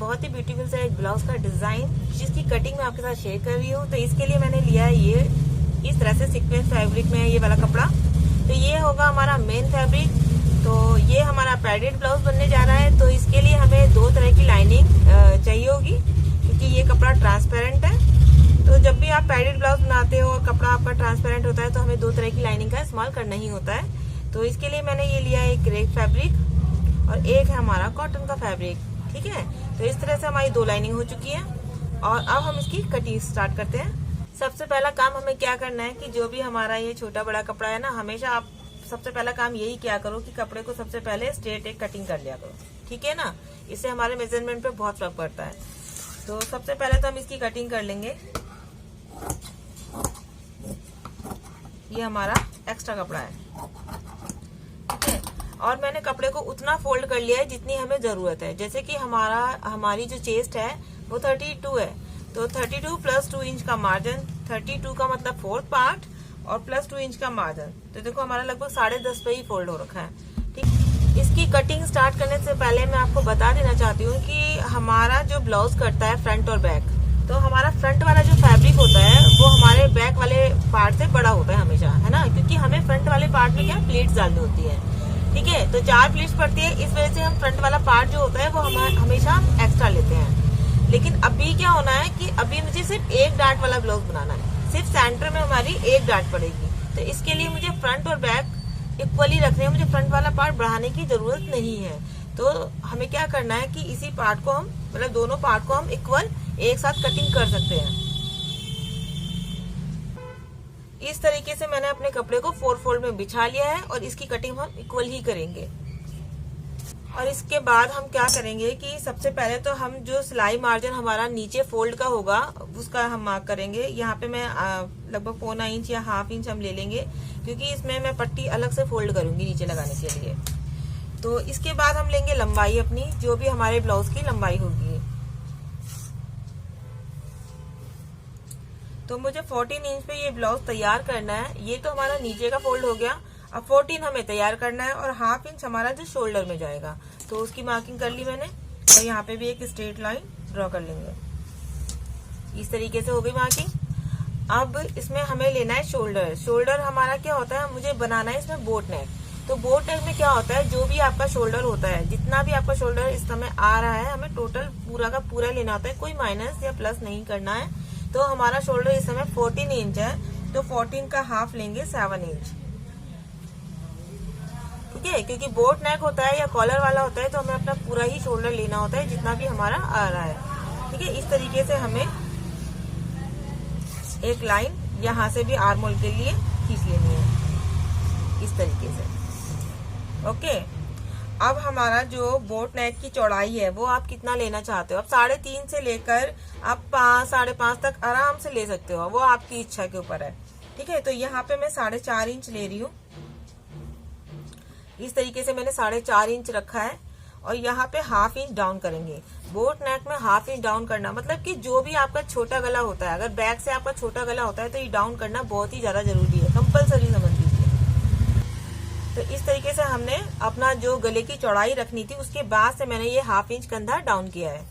बहुत ही ब्यूटीफुल सा एक ब्लाउज का डिजाइन जिसकी कटिंग मैं आपके साथ शेयर कर रही हूँ। तो इसके लिए मैंने लिया है ये इस तरह से सीक्वेंस फैब्रिक में ये वाला कपड़ा। तो ये होगा हमारा मेन फैब्रिक। तो ये हमारा पैडेड ब्लाउज बनने जा रहा है। तो इसके लिए हमें दो तरह की लाइनिंग चाहिए होगी क्योंकि ये कपड़ा ट्रांसपेरेंट है। तो जब भी आप पैडेड ब्लाउज बनाते हो और कपड़ा आपका ट्रांसपेरेंट होता है तो हमें दो तरह की लाइनिंग का इस्तेमाल करना ही होता है। तो इसके लिए मैंने ये लिया है एक क्रेप फैब्रिक और एक है हमारा कॉटन का फैब्रिक। ठीक है, तो इस तरह से हमारी दो लाइनिंग हो चुकी है और अब हम इसकी कटिंग स्टार्ट करते हैं। सबसे पहला काम हमें क्या करना है कि जो भी हमारा ये छोटा बड़ा कपड़ा है ना, हमेशा आप सबसे पहला काम यही क्या करो कि कपड़े को सबसे पहले स्ट्रेट एक कटिंग कर लिया करो। ठीक है ना, इससे हमारे मेजरमेंट पे बहुत फर्क पड़ता है। तो सबसे पहले तो हम इसकी कटिंग कर लेंगे। ये हमारा एक्स्ट्रा कपड़ा है। ठीक है, और मैंने कपड़े को उतना फोल्ड कर लिया है जितनी हमें जरूरत है। जैसे कि हमारी जो चेस्ट है वो 32 है, तो 32 प्लस 2 इंच का मार्जिन, 32 का मतलब फोर्थ पार्ट और प्लस 2 इंच का मार्जिन। तो देखो हमारा लगभग 10.5 पे ही फोल्ड हो रखा है। ठीक, इसकी कटिंग स्टार्ट करने से पहले मैं आपको बता देना चाहती हूँ कि हमारा जो ब्लाउज करता है फ्रंट और बैक, तो हमारा फ्रंट वाला जो फैब्रिक होता है वो हमारे बैक वाले पार्ट से बड़ा होता है हमेशा, है ना, क्योंकि हमें फ्रंट वाले पार्ट में क्या प्लीट्स डालनी होती है। ठीक है, तो 4 प्लीट्स पड़ती है, इस वजह से हम फ्रंट वाला पार्ट जो होता है वो हमेशा एक्स्ट्रा लेते हैं। लेकिन अभी क्या होना है कि अभी मुझे सिर्फ एक डार्ट वाला ब्लाउज बनाना है, सिर्फ सेंटर में हमारी एक डार्ट पड़ेगी। तो इसके लिए मुझे फ्रंट और बैक इक्वली रखने हैं, मुझे फ्रंट वाला पार्ट बढ़ाने की जरूरत नहीं है। तो हमें क्या करना है कि इसी पार्ट को हम मतलब दोनों पार्ट को हम इक्वल एक साथ कटिंग कर सकते हैं। इस तरीके से मैंने अपने कपड़े को 4 फोल्ड में बिछा लिया है और इसकी कटिंग हम इक्वल ही करेंगे। और इसके बाद हम क्या करेंगे कि सबसे पहले तो हम जो सिलाई मार्जिन हमारा नीचे फोल्ड का होगा उसका हम मार्क करेंगे। यहाँ पे मैं लगभग 1/4 इंच या ½ इंच हम ले लेंगे क्योंकि इसमें मैं पट्टी अलग से फोल्ड करूंगी नीचे लगाने के लिए। तो इसके बाद हम लेंगे लंबाई अपनी, जो भी हमारे ब्लाउज की लंबाई होगी। तो मुझे 14 इंच पे ये ब्लाउज तैयार करना है। ये तो हमारा नीचे का फोल्ड हो गया। अब 14 हमें तैयार करना है और ½ इंच हमारा जो शोल्डर में जाएगा, तो उसकी मार्किंग कर ली मैंने। और यहाँ पे भी एक स्ट्रेट लाइन ड्रॉ कर लेंगे। इस तरीके से हो गई मार्किंग। अब इसमें हमें लेना है शोल्डर। शोल्डर हमारा क्या होता है, मुझे बनाना है इसमें बोट नेक। तो बोट नेक में क्या होता है, जो भी आपका शोल्डर होता है, जितना भी आपका शोल्डर इस समय आ रहा है, हमें टोटल पूरा का पूरा लेना होता है, कोई माइनस या प्लस नहीं करना है। तो हमारा शोल्डर इस समय 14 इंच है, तो 14 का हाफ लेंगे 7 इंच। ठीक है, क्योंकि बोट नेक होता है या कॉलर वाला होता है तो हमें अपना पूरा ही शोल्डर लेना होता है जितना भी हमारा आ रहा है। ठीक है, इस तरीके से हमें एक लाइन यहाँ से भी आर्म होल के लिए खींच लेनी है, इस तरीके से। ओके, अब हमारा जो बोट नेक की चौड़ाई है वो आप कितना लेना चाहते हो। अब 3.5 से लेकर आप 5, 5.5 तक आराम से ले सकते हो, वो आपकी इच्छा के ऊपर है। ठीक है, तो यहाँ पे मैं 4.5 इंच ले रही हूँ। इस तरीके से मैंने 4.5 इंच रखा है और यहाँ पे ½ इंच डाउन करेंगे। बोट नेक में ½ इंच डाउन करना मतलब कि जो भी आपका छोटा गला होता है, अगर बैक से आपका छोटा गला होता है तो ये डाउन करना बहुत ही ज्यादा जरूरी है, कंपलसरी समझ लीजिए। तो इस तरीके से हमने अपना जो गले की चौड़ाई रखनी थी उसके बाद से मैंने ये ½ इंच कंधा डाउन किया है।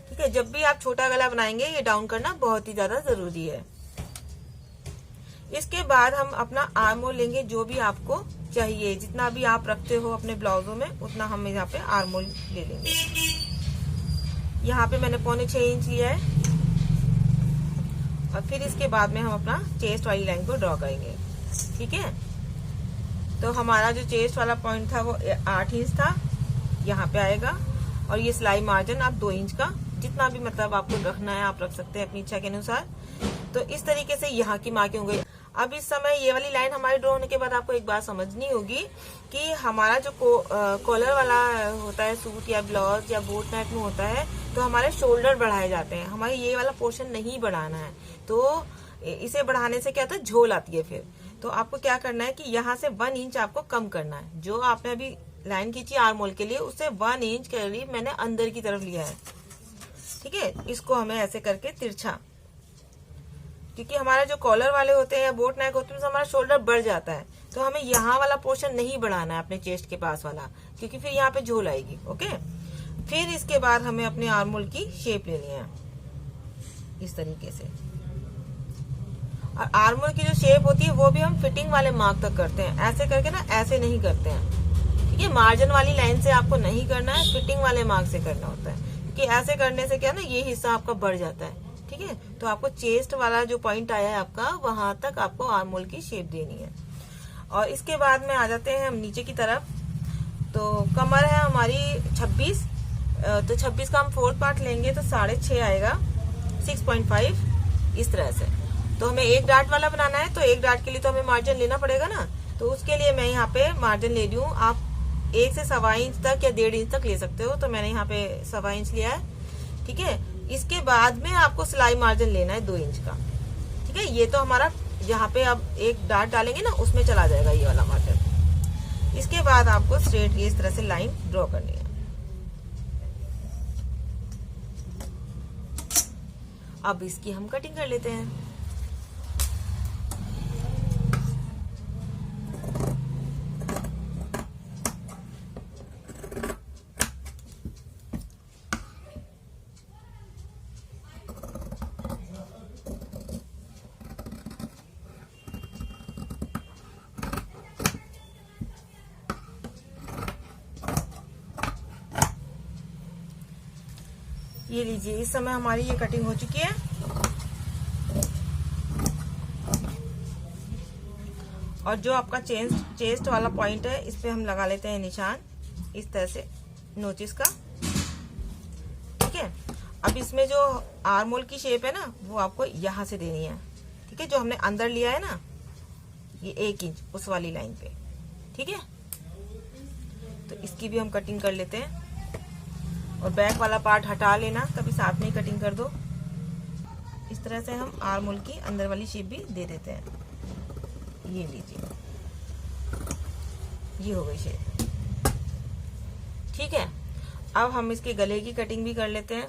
ठीक है, जब भी आप छोटा गला बनाएंगे ये डाउन करना बहुत ही ज्यादा जरूरी है। इसके बाद हम अपना आर्म होल लेंगे, जो भी आपको चाहिए, जितना भी आप रखते हो अपने ब्लाउजों में उतना हम यहाँ पे आर्म होल ले लेंगे। यहाँ पे मैंने 6.25 इंच लिया है और फिर इसके बाद में हम अपना चेस्ट वाली लाइन को ड्रॉ करेंगे। ठीक है, तो हमारा जो चेस्ट वाला पॉइंट था वो 8 इंच था, यहाँ पे आएगा। और ये सिलाई मार्जिन आप 2 इंच का जितना भी मतलब आपको रखना है आप रख सकते हैं अपनी इच्छा के अनुसार। तो इस तरीके से यहाँ की मार्किंग हो गई। अब इस समय ये वाली लाइन हमारी ड्रॉ होने के बाद आपको एक बात समझनी होगी कि हमारा जो कॉलर वाला होता है सूट या ब्लाउज या बोट नेक में होता है तो हमारे शोल्डर बढ़ाए जाते हैं, हमारे ये वाला पोर्शन नहीं बढ़ाना है। तो इसे बढ़ाने से क्या होता है, झोल आती है। फिर तो आपको क्या करना है कि यहाँ से 1 इंच आपको कम करना है। जो आपने अभी लाइन खींची आर्म होल के लिए उससे 1 इंच करीब मैंने अंदर की तरफ लिया है। ठीक है, इसको हमें ऐसे करके तिरछा, क्योंकि हमारा जो कॉलर वाले होते हैं या बोट नेक होते हैं तो हमारा शोल्डर बढ़ जाता है, तो हमें यहाँ वाला पोर्शन नहीं बढ़ाना है अपने चेस्ट के पास वाला, क्योंकि फिर यहाँ पे झोल आएगी। ओके, फिर इसके बाद हमें अपने आर्म होल की शेप लेनी है इस तरीके से। और आर्म होल की जो शेप होती है वो भी हम फिटिंग वाले मार्क तक करते हैं, ऐसे करके ना, ऐसे नहीं करते हैं। ठीक है, मार्जिन वाली लाइन से आपको नहीं करना है, फिटिंग वाले मार्क से करना होता है, क्योंकि ऐसे करने से क्या ना, ये हिस्सा आपका बढ़ जाता है। ठीक है, तो आपको चेस्ट वाला जो पॉइंट आया है आपका, वहां तक आपको आर्म होल की शेप देनी है। और इसके बाद में आ जाते हैं हम नीचे की तरफ। तो कमर है हमारी 26, तो 26 का हम 4th पार्ट लेंगे तो 6.5 आएगा, 6.5 इस तरह से। तो हमें एक डार्ट वाला बनाना है, तो एक डार्ट के लिए तो हमें मार्जिन लेना पड़ेगा ना, तो उसके लिए मैं यहाँ पे मार्जिन ले रही हूँ। आप 1 से 1.25 इंच तक या 1.5 इंच तक ले सकते हो, तो मैंने यहाँ पे 1.25 इंच लिया है। ठीक है, इसके बाद में आपको सिलाई मार्जिन लेना है 2 इंच का। ठीक है, ये तो हमारा जहाँ पे अब एक डार्ट डालेंगे ना, उसमें चला जाएगा ये वाला मार्जिन। इसके बाद आपको स्ट्रेट इस तरह से लाइन ड्रॉ करनी है। अब इसकी हम कटिंग कर लेते हैं। ये लीजिए, इस समय हमारी ये कटिंग हो चुकी है। और जो आपका चेस्ट वाला पॉइंट है, इस पे हम लगा लेते हैं निशान इस तरह से, नोचिस का। ठीक है, अब इसमें जो आर्म होल की शेप है ना, वो आपको यहां से देनी है। ठीक है, जो हमने अंदर लिया है ना, ये 1 इंच उस वाली लाइन पे। ठीक है, तो इसकी भी हम कटिंग कर लेते हैं। और बैक वाला पार्ट हटा लेना, कभी साथ में ही कटिंग कर दो। इस तरह से हम आर्म होल की अंदर वाली शेप भी दे देते हैं। ये लीजिए, ये हो गई शेप। ठीक है, अब हम इसके गले की कटिंग भी कर लेते हैं।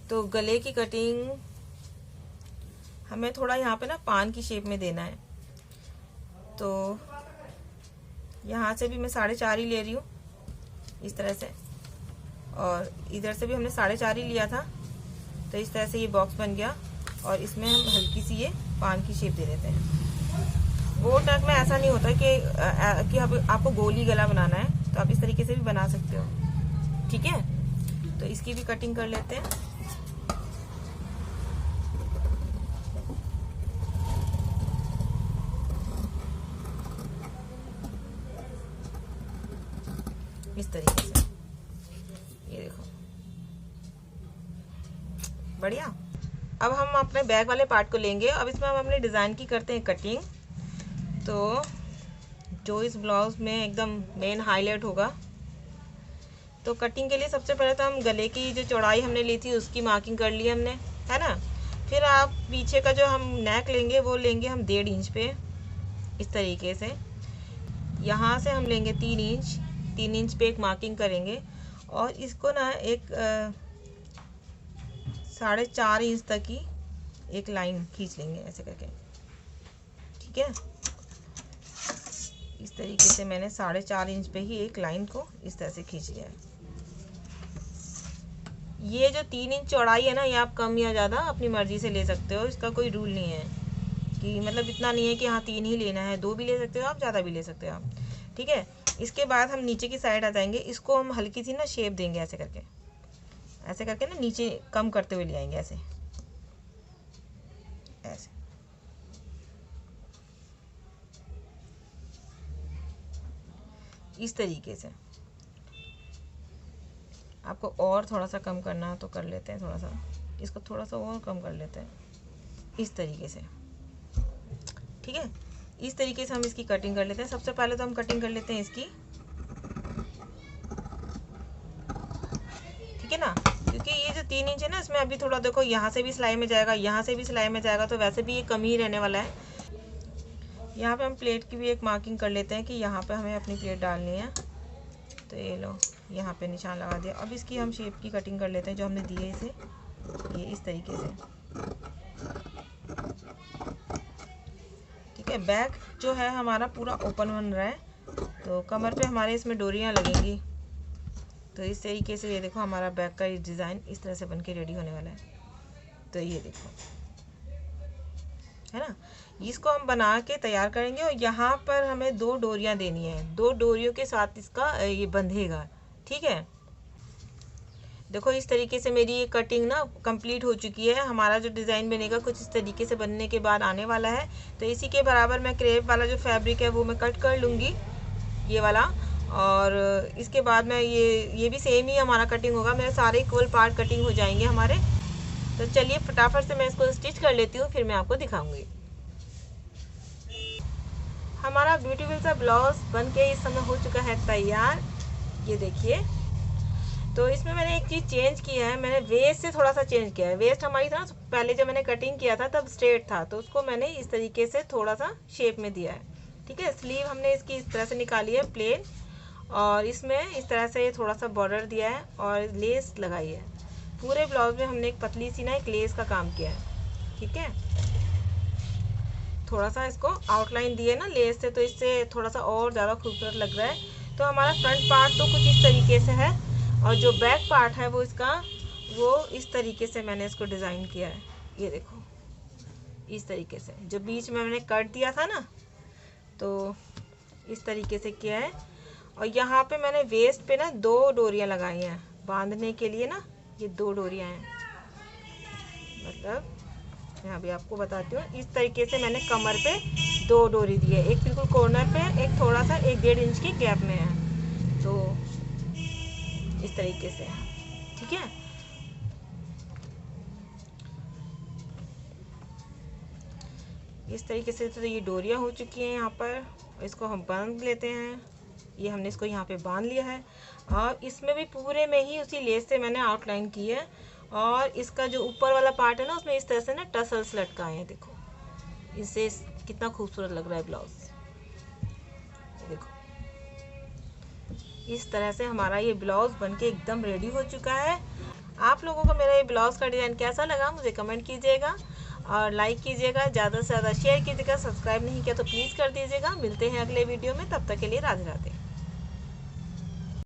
तो गले की कटिंग हमें थोड़ा यहाँ पे ना पान की शेप में देना है, तो यहाँ से भी मैं 4.5 ही ले रही हूँ इस तरह से, और इधर से भी हमने 4.5 ही लिया था। तो इस तरह से ये बॉक्स बन गया, और इसमें हम हल्की सी ये पान की शेप दे देते हैं। बोट नेक में ऐसा नहीं होता कि आपको गोली गला बनाना है, तो आप इस तरीके से भी बना सकते हो। ठीक है, तो इसकी भी कटिंग कर लेते हैं। इस तरीके से, ये देखो, बढ़िया। अब हम अपने बैक वाले पार्ट को लेंगे। अब इसमें हम अपने डिजाइन की करते हैं कटिंग। तो जो इस ब्लाउज में एकदम मेन हाईलाइट होगा, तो कटिंग के लिए सबसे पहले तो हम गले की जो चौड़ाई हमने ली थी उसकी मार्किंग कर ली हमने, है ना। फिर आप पीछे का जो हम नेक लेंगे वो लेंगे हम 1.5 इंच पे, इस तरीके से। यहाँ से हम लेंगे 3 इंच, 3 इंच पे एक मार्किंग करेंगे, और इसको ना एक 4.5 इंच तक की एक लाइन खींच लेंगे ऐसे करके। ठीक है, इस तरीके से मैंने 4.5 इंच पे ही एक लाइन को इस तरह से खींच लिया है। ये जो 3 इंच चौड़ाई है ना, ये आप कम या ज़्यादा अपनी मर्जी से ले सकते हो, इसका कोई रूल नहीं है कि मतलब इतना नहीं है कि हाँ 3 ही लेना है, 2 भी ले सकते हो आप, ज़्यादा भी ले सकते हो आप। ठीक है, इसके बाद हम नीचे की साइड आ जाएंगे, इसको हम हल्की सी ना शेप देंगे ऐसे करके, ऐसे करके ना नीचे कम करते हुए ले आएंगे, ऐसे ऐसे। इस तरीके से आपको और थोड़ा सा कम करना है तो कर लेते हैं, थोड़ा सा इसको थोड़ा सा और कम कर लेते हैं इस तरीके से। ठीक है, इस तरीके से हम इसकी कटिंग कर लेते हैं। सबसे पहले तो हम कटिंग कर लेते हैं इसकी, ठीक है ना, क्योंकि ये जो 3 इंच है ना, इसमें अभी थोड़ा देखो यहाँ से भी सिलाई में जाएगा, यहाँ से भी सिलाई में जाएगा, तो वैसे भी ये कम ही रहने वाला है। यहाँ पे हम प्लेट की भी एक मार्किंग कर लेते हैं कि यहाँ पे हमें अपनी प्लेट डालनी है। तो ये लो, यहाँ पे निशान लगा दिया। अब इसकी हम शेप की कटिंग कर लेते हैं जो हमने दी है इसे, ये इस तरीके से। ठीक है, बैक जो है हमारा पूरा ओपन बन रहा है, तो कमर पे हमारे इसमें डोरियां लगेंगी। तो इस तरीके से ये देखो हमारा बैक का डिज़ाइन इस तरह से बन के रेडी होने वाला है। तो ये देखो, है ना, इसको हम बना के तैयार करेंगे और यहाँ पर हमें 2 डोरियां देनी है। 2 डोरियों के साथ इसका ये बंधेगा। ठीक है, देखो इस तरीके से मेरी ये कटिंग ना कंप्लीट हो चुकी है। हमारा जो डिज़ाइन बनेगा कुछ इस तरीके से बनने के बाद आने वाला है। तो इसी के बराबर मैं क्रेप वाला जो फैब्रिक है वो मैं कट कर लूँगी, ये वाला। और इसके बाद मैं ये भी सेम ही हमारा कटिंग होगा। मेरे सारे इक्वल पार्ट कटिंग हो जाएंगे हमारे। तो चलिए फटाफट से मैं इसको स्टिच कर लेती हूँ, फिर मैं आपको दिखाऊंगी। हमारा ब्यूटीफुल सा ब्लाउज बन के इस समय हो चुका है तैयार। ये देखिए, तो इसमें मैंने एक चीज़ चेंज किया है, मैंने वेस्ट से थोड़ा सा चेंज किया है। वेस्ट हमारी था पहले जब मैंने कटिंग किया था तब स्ट्रेट था, तो उसको मैंने इस तरीके से थोड़ा सा शेप में दिया है। ठीक है, स्लीव हमने इसकी इस तरह से निकाली है प्लेन, और इसमें इस तरह से थोड़ा सा बॉर्डर दिया है और लेस लगाई है। पूरे ब्लाउज में हमने एक पतली सी ना एक लेस का काम किया है। ठीक है, थोड़ा सा इसको आउटलाइन दिए ना लेस से, तो इससे थोड़ा सा और ज़्यादा खूबसूरत लग रहा है। तो हमारा फ्रंट पार्ट तो कुछ इस तरीके से है, और जो बैक पार्ट है वो इसका वो इस तरीके से मैंने इसको डिज़ाइन किया है। ये देखो इस तरीके से, जो बीच में मैंने कट दिया था ना, तो इस तरीके से किया है। और यहाँ पे मैंने वेस्ट पे ना 2 डोरियाँ लगाई हैं बांधने के लिए ना, ये 2 डोरियाँ हैं। मतलब यहाँ भी आपको बताती हूँ, इस तरीके से मैंने कमर पे 2 डोरी दी है, एक बिल्कुल कॉर्नर पे, एक थोड़ा सा 1-1.5 इंच की गैप में है। तो इस तरीके से, ठीक है। इस तरीके से तो ये डोरियाँ हो चुकी हैं यहाँ पर, इसको हम बांध लेते हैं। ये हमने इसको यहाँ पे बांध लिया है, और इसमें भी पूरे में ही उसी लेस से मैंने आउटलाइन की है। और इसका जो ऊपर वाला पार्ट है ना, उसमें इस तरह से ना टसल्स लटकाए हैं। देखो इससे कितना खूबसूरत लग रहा है ब्लाउज। देखो इस तरह से हमारा ये ब्लाउज बनके एकदम रेडी हो चुका है। आप लोगों को मेरा ये ब्लाउज का डिज़ाइन कैसा लगा मुझे कमेंट कीजिएगा, और लाइक कीजिएगा, ज़्यादा से ज़्यादा शेयर कीजिएगा। सब्सक्राइब नहीं किया तो प्लीज़ कर दीजिएगा। मिलते हैं अगले वीडियो में, तब तक के लिए राधे राधे।